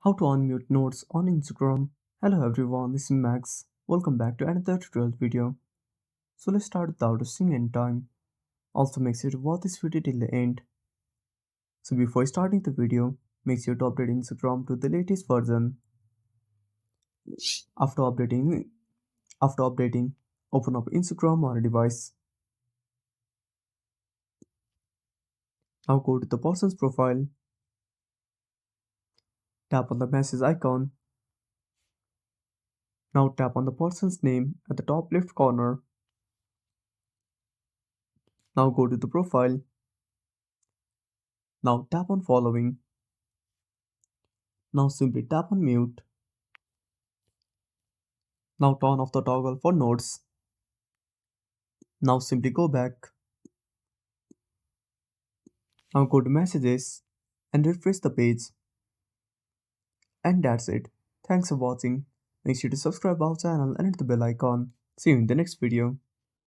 How to unmute notes on Instagram. Hello everyone, this is Max. Welcome back to another tutorial video. So let's start without wasting any time. Also make sure to watch this video till the end. So before starting the video, make sure to update Instagram to the latest version. After updating, open up Instagram on a device. Now go to the person's profile. Tap on the message icon. Now tap on the person's name at the top left corner. Now go to the profile. Now tap on following. Now simply tap on mute. Now turn off the toggle for notes. Now simply go back. Now go to messages and refresh the page. And that's it. Thanks for watching. Make sure to subscribe our channel and hit the bell icon. See you in the next video.